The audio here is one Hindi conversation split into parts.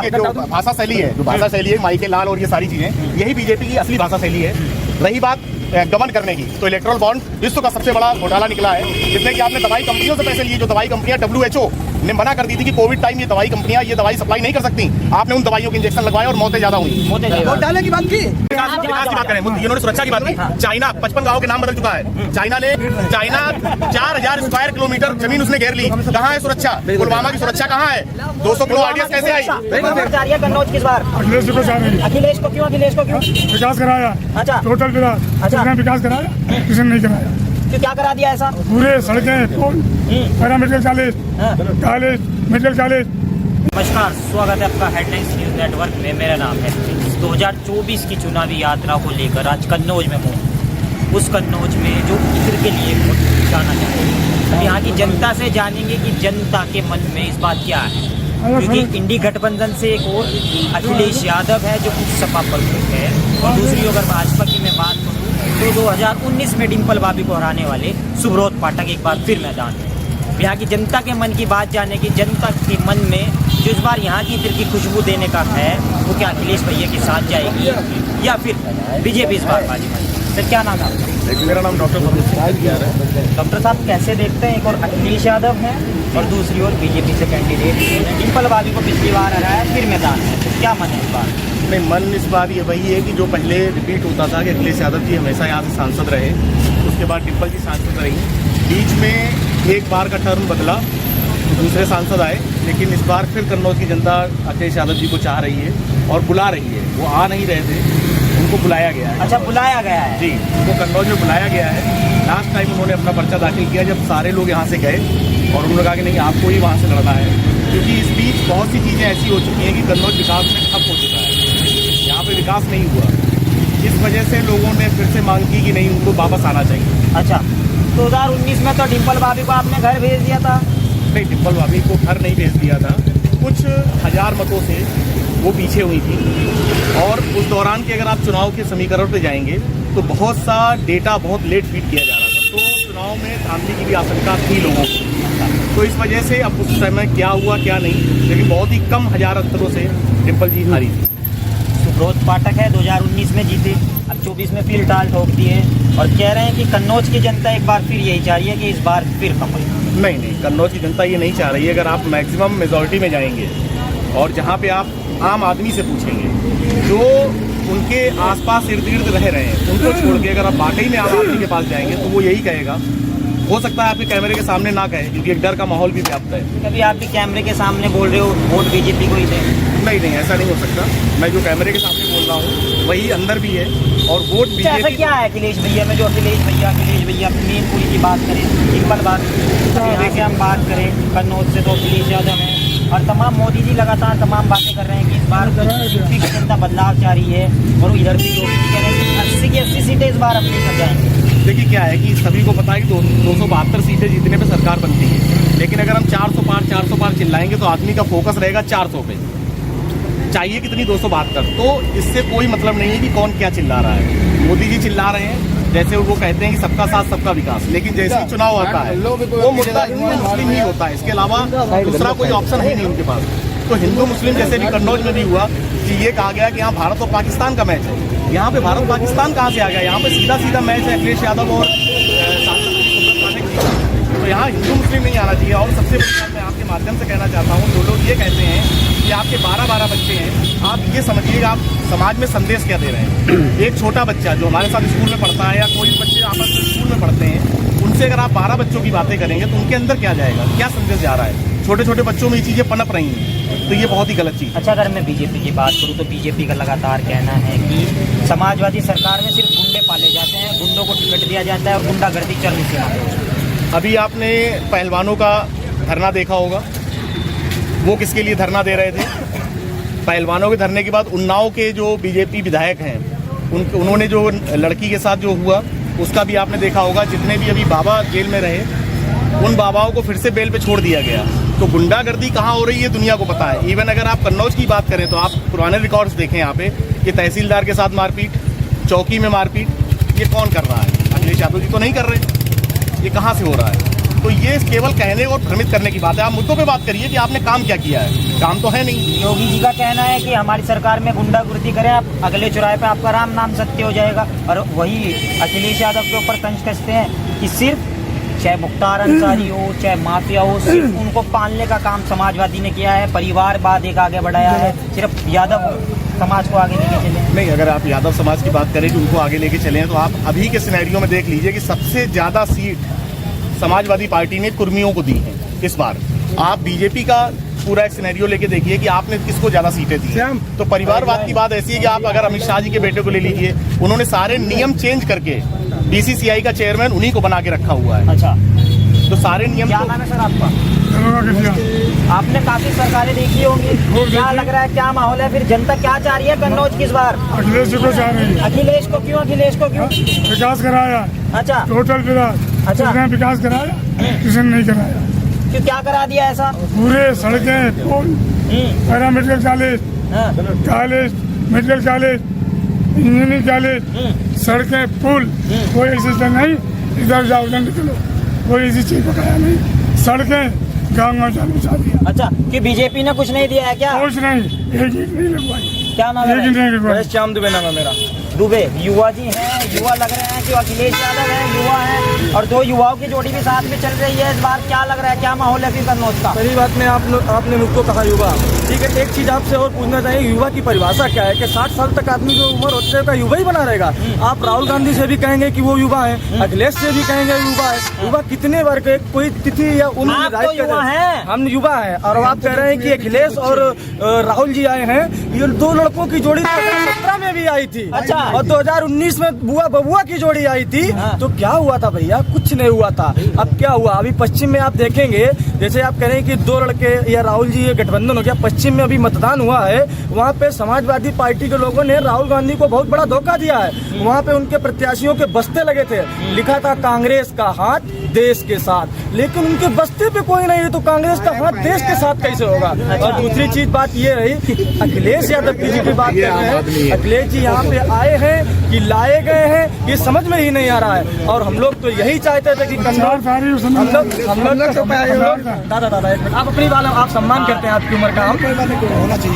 आपके जो भाषा शैली है, माइके लाल और ये सारी चीजें, यही बीजेपी की असली भाषा शैली है। रही बात गबन करने की, तो इलेक्ट्रल बॉन्ड विश्व का सबसे बड़ा घोटाला निकला है, जिसमें कि आपने दवाई कंपनियों से पैसे लिए, जो दवाई कंपनियां WHO ने मना कर दी थी कि कोविड टाइम ये दवाई कंपनियां ये दवाई सप्लाई नहीं कर सकती। आपने उन दवाइयों के इंजेक्शन लगवाए और मौतें ज्यादा हुई। घोटाले की बात की, विकास की बात करें, इन्होंने सुरक्षा की बात की। चाइना 55 गाँव के नाम बदल चुका है। चाइना 4000 स्क्वायर किलोमीटर जमीन उसने घेर ली। कहाँ है सुरक्षा? पुलवामा की सुरक्षा कहाँ है? 200 किलो आइडियाज कैसे आई? कन्नौज किस बार? अखिलेश को क्यों विकास कराया? अच्छा, टोटल विकास। अच्छा, विकास कराया, किसी ने नहीं कराया। तो क्या करा दिया ऐसा? पूरे सड़कें, para medical college, medical college. नमस्कार, स्वागत है आपका हेडलाइंस न्यूज नेटवर्क में। मेरा नाम है। 2024 की चुनावी यात्रा को लेकर आज कन्नौज में हूँ। उस कन्नौज में जो इत्र के लिए जाना चाहते हैं, यहाँ की जनता से जानेंगे कि जनता के मन में इस बात क्या है। क्योंकि इंडी गठबंधन से एक और अखिलेश यादव है जो कुछ सपा प्रमुख है, और दूसरी अगर भाजपा की मैं बात करूँ तो 2019 में डिम्पल बाबी को हराने वाले सुब्रत पाठक एक बार फिर मैदान में। यहाँ की जनता के मन की बात जाने की, जनता के मन में जो इस बार यहाँ की इत्र की खुशबू देने का है, वो क्या अखिलेश भैया के साथ जाएगी या फिर बीजेपी इस बार बाजी मारेगी? सर, क्या नाम है? मेरा नाम डॉक्टर डॉक्टर साहब, कैसे देखते हैं, एक और अखिलेश यादव हैं और दूसरी ओर बीजेपी से कैंडिडेट डिम्पल बाबी को पिछली बार हराया, फिर मैदान है, तो क्या मन है इस बार? नहीं, मन इस बार ये वही है कि जो पहले रिपीट होता था कि अखिलेश यादव जी हमेशा यहाँ से सांसद रहे, उसके बाद डिम्पल जी सांसद रही, बीच में एक बार का टर्म बदला, दूसरे सांसद आए, लेकिन इस बार फिर कन्नौज की जनता अखिलेश यादव जी को चाह रही है और बुला रही है। वो आ नहीं रहे थे, उनको बुलाया गया है। अच्छा, बुलाया गया है जी, उनको कन्नौज में बुलाया गया है। लास्ट टाइम उन्होंने अपना पर्चा दाखिल किया जब सारे लोग यहाँ से गए, और उन्होंने कहा कि नहीं, आपको ही वहाँ से लड़ना है, क्योंकि इस बीच बहुत सी चीज़ें ऐसी हो चुकी हैं कि कन्नौज विकास में ठप हो चुका है, यहाँ पे विकास नहीं हुआ। इस वजह से लोगों ने फिर से मांग की कि नहीं, उनको वापस आना चाहिए। अच्छा, 2019 में तो डिम्पल बाबी को आपने घर भेज दिया था। नहीं, डिम्पल बाबी को घर नहीं भेज दिया था, कुछ हजार मतों से वो पीछे हुई थी। और उस दौरान के अगर आप चुनाव के समीकरण पे जाएंगे तो बहुत सा डेटा बहुत लेट फीड किया जा रहा था, तो चुनाव में धांधली की भी आशंका थी लोगों को। तो इस वजह से अब उस समय क्या हुआ क्या नहीं, लेकिन बहुत ही कम हजार अंतरों से डिम्पल जी हारी थी। सुब्रत पाठक है, 2019 में जीते, अब 24 में फिर टाल ठोक दिए और कह रहे हैं कि कन्नौज की जनता एक बार फिर यही चाह रही है कि इस बार फिर कमल। नहीं, कन्नौज की जनता ये नहीं चाह रही है। अगर आप मैक्सिमम मेजॉरिटी में जाएंगे और जहाँ पे आप आम आदमी से पूछेंगे, जो उनके आसपास इर्द गिर्द रह रहे हैं, उनको छोड़ के अगर आप वाकई में आम आदमी के पास जाएंगे तो वो यही कहेगा। हो सकता है आपके कैमरे के सामने ना कहे, क्योंकि एक डर का माहौल भी व्याप्त है। कभी आप भी कैमरे के सामने बोल रहे हो वोट बीजेपी को ही दें? नहीं, ऐसा नहीं हो सकता। मैं जो कैमरे के सामने बोल रहा हूँ वही अंदर भी है, और वोट बीजेपी। ऐसा क्या है अखिलेश भैया में जो अखिलेश भैया मेन पुली की बात करें, डिम्पल बात देखिए, हम बात करें कन्नौज से तो अखिलेश यादव है, और तमाम मोदी जी लगातार तमाम बातें कर रहे हैं कि इस बार की जनता बदलाव चाह रही है, और इधर भी योगी जी कह रहे हैं कि 80 की 80 सीटें इस बार अपनी कर जाएंगे। देखिए, क्या है कि सभी को पता है कि 272 सीटें जीतने पे सरकार बनती है, लेकिन अगर हम 400 पार चिल्लाएंगे तो आदमी का फोकस रहेगा 400 पे। चाहिए कितनी 272? तो इससे कोई मतलब नहीं है कि कौन क्या चिल्ला रहा है। मोदी जी चिल्ला रहे हैं, जैसे वो कहते हैं कि सबका साथ सबका विकास, लेकिन जैसे ही चुनाव आता है वो मुद्दा हिंदू मुस्लिम ही होता है, इसके अलावा दूसरा कोई ऑप्शन है नहीं उनके पास। तो हिंदू मुस्लिम जैसे भी कन्नौज में भी हुआ कि ये कहा गया कि यहाँ भारत और पाकिस्तान का मैच है। यहाँ पे भारत पाकिस्तान कहाँ से आ गया? यहाँ पे सीधा मैच है अखिलेश यादव और सुब्रत पाठक जी। तो यहाँ हिंदू मुस्लिम नहीं आना चाहिए। और सबसे बड़ी बात मैं आपके माध्यम से कहना चाहता हूँ, जो लोग ये कहते हैं कि आपके 12 बच्चे हैं, आप ये समझिएगा आप समाज में संदेश क्या दे रहे हैं। एक छोटा बच्चा जो हमारे साथ स्कूल में पढ़ता है, या कोई बच्चे आपस में स्कूल में पढ़ते हैं, उनसे अगर आप 12 बच्चों की बातें करेंगे तो उनके अंदर क्या जाएगा, क्या संदेश जा रहा है? छोटे छोटे बच्चों में ये चीज़ें पनप रही हैं, तो ये बहुत ही गलत चीज़ है। अच्छा, अगर मैं बीजेपी की बात करूँ तो बीजेपी का लगातार कहना है कि समाजवादी सरकार में सिर्फ गुंडे पाले जाते हैं, गुंडों को टिकट दिया जाता है और गुंडागर्दी चरम सीमा पे। अभी आपने पहलवानों का धरना देखा होगा, वो किसके लिए धरना दे रहे थे? पहलवानों के धरने के बाद उन्नाव के जो बीजेपी विधायक हैं, उन्होंने जो लड़की के साथ जो हुआ उसका भी आपने देखा होगा। जितने भी अभी बाबा जेल में रहे, उन बाबाओं को फिर से बेल पे छोड़ दिया गया। तो गुंडागर्दी कहाँ हो रही है दुनिया को पता है। इवन अगर आप कन्नौज की बात करें तो आप पुराने रिकॉर्ड्स देखें यहाँ पे कि तहसीलदार के साथ मारपीट, चौकी में मारपीट, ये कौन कर रहा है? अखिलेश यादव जी तो नहीं कर रहे, ये कहाँ से हो रहा है? तो ये केवल कहने और भ्रमित करने की बात है। आप मुद्दों पे बात करिए कि आपने काम क्या किया है, काम तो है नहीं। योगी जी का कहना है कि हमारी सरकार में गुंडागर्दी करें आप, अगले चौराहे पे आपका राम नाम सत्य हो जाएगा। और वही अखिलेश यादव के ऊपर तंज कसते हैं कि सिर्फ चाहे मुख्तार अंसारी हो चाहे माफिया हो, सिर्फ उनको पालने का काम समाजवादी ने किया है, परिवारवाद एक आगे बढ़ाया है, सिर्फ यादव समाज को आगे लेके चले। नहीं, अगर आप यादव समाज की बात करें कि उनको आगे लेके चले हैं, तो आप अभी के सिनेरियो में देख लीजिए कि सबसे ज्यादा सीट समाजवादी पार्टी ने कुर्मियों को दी है इस बार। आप बीजेपी का पूरा एक सिनेरियो लेके देखिए कि आपने किसको ज्यादा सीटें दी हैं। तो परिवारवाद की बात ऐसी है कि आप अगर अमित शाह जी के बेटे को ले लीजिए, उन्होंने सारे नियम चेंज करके बीसीसीआई का चेयरमैन उन्हीं को बना के रखा हुआ है। अच्छा, तो सारे नियम क्या नाम है सर आपका? आपने काफी सरकारें देखी होंगी, क्या लग रहा है, क्या माहौल है? फिर जनता क्या चाह रही है कन्नौज की इस बार? अखिलेश जी को चाह रही है। अखिलेश को क्यों? अखिलेश को क्यों? विकास कराया, अच्छा टोटल विकास। अच्छा। किसने विकास कराया, किसी ने नहीं कराया। क्यों, क्या करा दिया ऐसा? पूरे सड़कें, पुल, पैरा मेडिकल कॉलेज, हाँ। College, medical college, engineering college, सड़कें, पुल, कोई ऐसी चीज नहीं। इधर जाओ उधर निकलो, कोई ऐसी चीज बताया नहीं। सड़कें गाँव चालू चाह दिया। अच्छा, कि बीजेपी ने कुछ नहीं दिया है क्या? कुछ नहीं, एक ईंट नहीं लगवाई, क्या नाम एक ईंट है? नहीं लगवाई। श्याम दुबे नाम है मेरा। दुबे युवा जी हैं, युवा लग रहे हैं कि अखिलेश यादव हैं, युवा हैं, और दो युवाओं की जोड़ी भी साथ में चल रही है इस बार। क्या लग रहा है, क्या माहौल है फिर कन्नौज का? पहली बात में आपने मुझको कहा युवा, ठीक है। एक चीज आपसे और पूछना चाहिए, युवा की परिभाषा क्या है? कि 60 साल तक आदमी की उम्र होते का युवा ही बना रहेगा? आप राहुल गांधी से भी कहेंगे कि वो युवा है, अखिलेश से भी कहेंगे युवा है। युवा कितने वर्ग है, कोई तिथि या उम्र आप तो युवा हैं। हम युवा हैं, और आप कह रहे हैं कि अखिलेश और राहुल जी आए हैं। ये दो लड़कों की जोड़ी 2017 में भी आई थी। अच्छा। और 2019 में बुआ बबुआ की जोड़ी आई थी। तो क्या हुआ था भैया? कुछ नहीं हुआ था। अब क्या हुआ? अभी पश्चिम में आप देखेंगे, जैसे आप कह रहे हैं कि दो लड़के या राहुल जी ये गठबंधन हो गया। पश्चिम में अभी मतदान हुआ है, वहाँ पे समाजवादी पार्टी के लोगों ने राहुल गांधी को बहुत बड़ा धोखा दिया है। वहाँ पे उनके प्रत्याशियों के बस्ते लगे थे, लिखा था कांग्रेस का हाथ देश के साथ, लेकिन उनके बस्ते पे कोई नहीं है। तो कांग्रेस का हाथ देश के साथ कैसे होगा? और दूसरी चीज बात ये रही कि अखिलेश यादव जी की बात कर रहे हैं। अखिलेश जी यहाँ पे आए हैं कि लाए गए हैं, ये समझ में ही नहीं आ रहा है। और हम लोग तो यही चाहते थे कि कन्नौज, दादा एक मिनट, आप अपनी बात, आप सम्मान करते हैं आपकी उम्र का। हम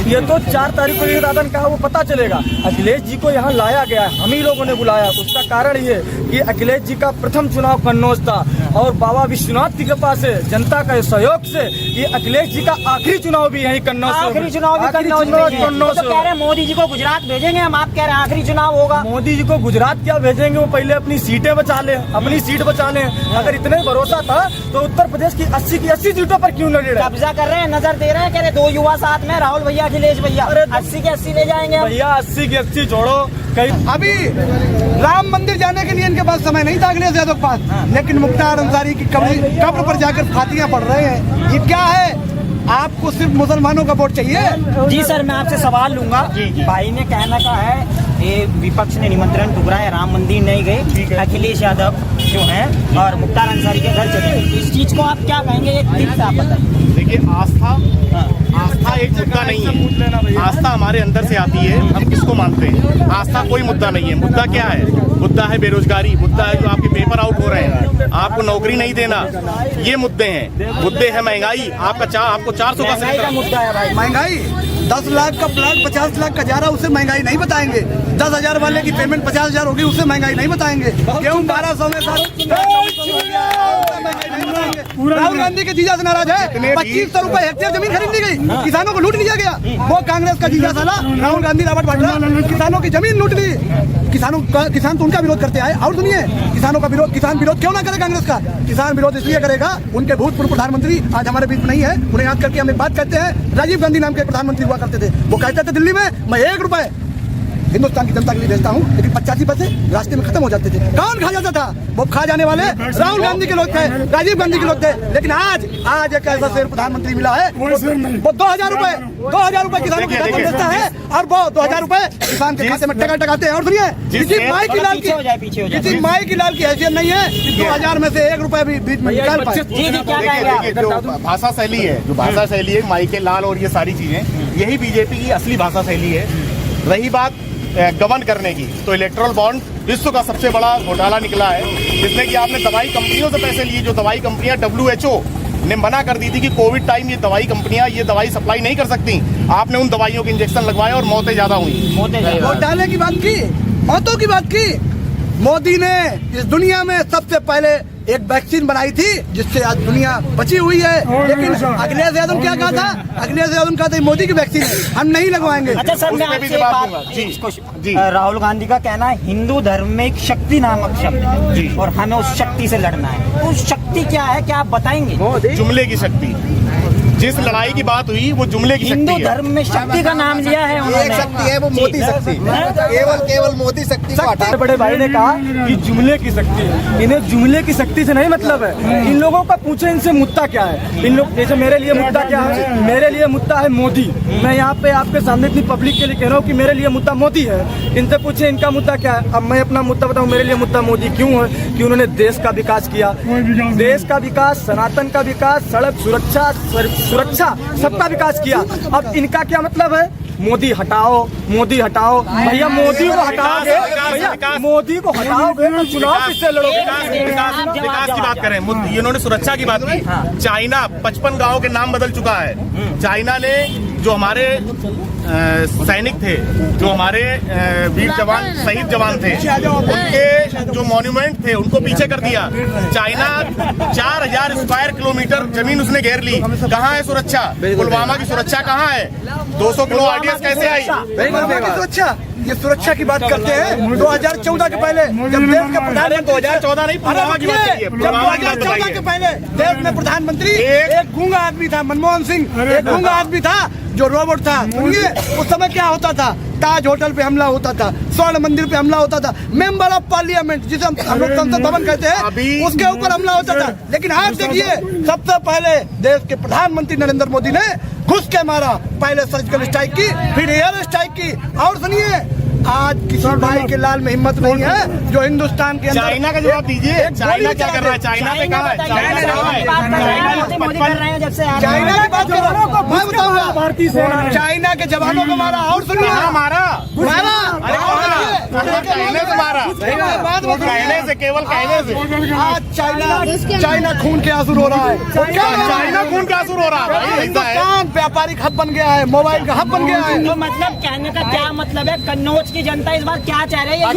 ये तो 4 तारीख को ये दादा ने कहा वो पता चलेगा। अखिलेश जी को यहाँ लाया गया है, हम ही लोगों ने बुलाया। उसका कारण ये कि अखिलेश जी का प्रथम चुनाव कन्नौज था, और बाबा विश्वनाथ की कृपा से, जनता के सहयोग से, ये अखिलेश जी का आखिरी चुनाव भी यही कन्नौज से। आखिरी चुनाव भी कन्नौज में ही है। तो कह रहे हैं मोदी जी को गुजरात भेजेंगे हम, आप कह रहे हैं आखिरी चुनाव होगा। मोदी जी को गुजरात क्या भेजेंगे? वो पहले अपनी सीटें बचा ले, अपनी सीट बचा ले। अगर इतने भरोसा था तो उत्तर प्रदेश की 80 की 80 सीटों पर क्यों न लड़े? कब्जा कर रहे हैं, नजर दे रहे हैं, कह रहे दो युवा साथ में, राहुल भैया अखिलेश भैया, 80 के 80 ले जाएंगे हम। भैया 80 की 80 छोड़ो, कहीं अभी राम मंदिर जाने के लिए इनके पास समय नहीं था अखिलेश यादव के पास, लेकिन मुख्तार अंसारी की कब्र पर जाकर फातियां पढ़ रहे हैं। ये क्या है? आपको सिर्फ मुसलमानों का वोट चाहिए? जी सर, मैं आपसे सवाल लूंगा। भाई ने कहना का है ये विपक्ष ने निमंत्रण ठुकराया, राम मंदिर नहीं गए, अखिलेश यादव जो हैं और मुख्तार अंसारी के घर चले गए। इस चीज को आप क्या कहेंगे? एक टिप से आप बताइए। देखिए, आस्था एक मुद्दा नहीं है। आस्था हमारे अंदर से आती है, हम किसको मानते हैं। आस्था कोई मुद्दा नहीं है। मुद्दा क्या है? मुद्दा है बेरोजगारी, मुद्दा है जो आपके पेपर आउट हो रहे हैं, आपको नौकरी नहीं देना, ये मुद्दे हैं। मुद्दे है महंगाई, आपको 400 का महंगाई का मुद्दा है भाई। महंगाई 10 लाख का प्लाट 50 लाख का जा रहा, उसे महंगाई नहीं बताएंगे। 10,000 वाले की पेमेंट 50,000 होगी, उसे महंगाई नहीं बताएंगे। गेहूँ 1200 में राहुल गांधी के जीजा से नाराज है। 2500 रुपए हेक्टेयर जमीन खरीद ली गई, किसानों को लूट लिया गया। वो कांग्रेस का जीजा साला राहुल गांधी रॉबर्ट वाड्रा किसानों की जमीन लूट ली। किसान तो उनका विरोध करते आए। और सुनिए, किसानों का विरोध, किसान विरोध क्यों ना करे कांग्रेस का? किसान विरोध इसलिए करेगा, उनके भूतपूर्व प्रधानमंत्री आज हमारे बीच में नहीं है, उन्हें याद करके हम एक बात कहते हैं। राजीव गांधी नाम के प्रधानमंत्री हुआ करते थे, वो कहते थे दिल्ली में मैं 1 रुपए हिंदुस्तान की जनता के लिए भेजता हूँ, लेकिन 85 पैसे रास्ते में खत्म हो जाते थे। कौन खा जाता था? वो खा जाने वाले राहुल गांधी के लोग थे, राजीव गांधी के लोग थे। लेकिन आज एक ऐसा शेर प्रधानमंत्री मिला है, वो 2000 रुपए किसानों के खाते में भेजता है, और वो 2000 रुपए किसान के खाते में टकाते हैं। और सुनिए, किसी माई की लाल की हैसियत नहीं है 2000 में से 1 रुपए भी बीच में निकाल पाए। जो भाषा शैली है, माई के लाल और ये सारी चीजें, यही बीजेपी की असली भाषा शैली है। रही बात गवर्न करने की। तो इलेक्ट्रल बॉन्ड विश्व का सबसे बड़ा घोटाला निकला है, जिसमें कि आपने दवाई कंपनियों से पैसे लिए। जो दवाई कंपनियां WHO ने मना कर दी थी कि कोविड टाइम ये दवाई कंपनियां ये दवाई सप्लाई नहीं कर सकती, आपने उन दवाइयों के इंजेक्शन लगवाए और मौतें ज्यादा हुई। घोटाले की बात की, मौतों की बात की। मोदी ने इस दुनिया में सबसे पहले एक वैक्सीन बनाई थी जिससे आज दुनिया बची हुई है। लेकिन अखिलेश यादव क्या कहा था? अखिलेश यादव कहा था मोदी की वैक्सीन है, हम नहीं लगवाएंगे। अच्छा सर, मैं आपसे एक बात जी, राहुल गांधी का कहना है हिंदू धर्म में एक शक्ति नामक शब्द है और हमें उस शक्ति से लड़ना है। तो शक्ति क्या है, क्या आप बताएंगे? जुमले की शक्ति। जिस लड़ाई की बात हुई वो जुमले की शक्ति हिंदू है। धर्म में शक्ति का नाम लिया है उन्होंने। एक शक्ति है वो मोदी शक्ति, केवल मोदी शक्ति को हटा। बड़े भाई ने कहा कि जुमले की शक्ति, इन्हें जुमले की शक्ति से नहीं मतलब है। इन लोगों का पूछे इनसे मुद्दा क्या है। इन लोग जैसे मेरे लिए मुद्दा क्या है, मेरे लिए मुद्दा है मोदी। मैं यहाँ पे आपके सामने इतनी पब्लिक के लिए कह रहा हूँ कि मेरे लिए मुद्दा मोदी है। इनसे पूछे इनका मुद्दा क्या है। अब मैं अपना मुद्दा बताऊँ, मेरे लिए मुद्दा मोदी क्यों है कि उन्होंने देश का विकास किया, देश का विकास, सनातन का विकास, सड़क सुरक्षा सबका विकास किया। अब इनका क्या मतलब है? मोदी हटाओ, मोदी हटाओ। भैया मोदी को हटाओगे, भैया मोदी को हटाओगे तो चुनाव किससे लड़ोगे? विकास की बात करें, इन्होंने सुरक्षा की बात की। चाइना 55 गांवों के नाम बदल चुका है। चाइना ने जो हमारे सैनिक थे, जो हमारे वीर जवान, शहीद जवान थे, उनके जो मॉन्यूमेंट थे उनको पीछे कर दिया। चाइना 4000 स्क्वायर किलोमीटर जमीन उसने घेर ली। कहाँ है सुरक्षा? पुलवामा की सुरक्षा कहाँ है? 200 किलो RDS कैसे आई? सुरक्षा, ये सुरक्षा की बात करते हैं 2014 के पहले, जब देश का प्रधानमंत्री 2014 नहीं, पुलवामा की बात करिए। जब 2014 के पहले देश में प्रधानमंत्री एक गूंगा आदमी था, मनमोहन सिंह। एक गूंगा आदमी था जो रोबोट था। सुनिए, उस समय क्या होता था? ताज होटल पे हमला होता था, स्वर्ण मंदिर पे हमला होता था, मेंबर ऑफ पार्लियामेंट जिसे हम लोग संसद भवन कहते हैं, उसके ऊपर हमला होता था। लेकिन आज देखिए, सबसे पहले देश के प्रधानमंत्री नरेंद्र मोदी ने घुस के मारा। पहले सर्जिकल स्ट्राइक की, फिर एयर स्ट्राइक की। और सुनिए, आज किसी भाई के लाल में हिम्मत नहीं है जो हिंदुस्तान के अंदर। चाइना का जवाब दीजिए, चाइना क्या कर रहा है? चाइना पे कहा है? चाइना की बात कर रहा हूँ, मैं बताऊंगा। भारतीय सेना चाइना के जवानों को मारा। और सुनिए, मारा कहने से मारा, कहने से, केवल कहने से। आज चाइना खून के आंसू रो रहा है। चाइना खून का आंसू रो रहा है। हिंदुस्तान व्यापारिक हब बन गया है, मोबाइल का हब बन गया है। तो मतलब कहने का क्या मतलब है? कन्नौज की जनता इस बार क्या चाह रही है?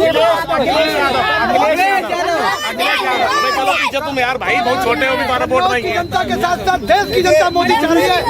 तुम यार भाई बहुत छोटे हो, भी 12 वोट नहीं है। जनता के साथ साथ देश की जनता मोदी चाह रही है।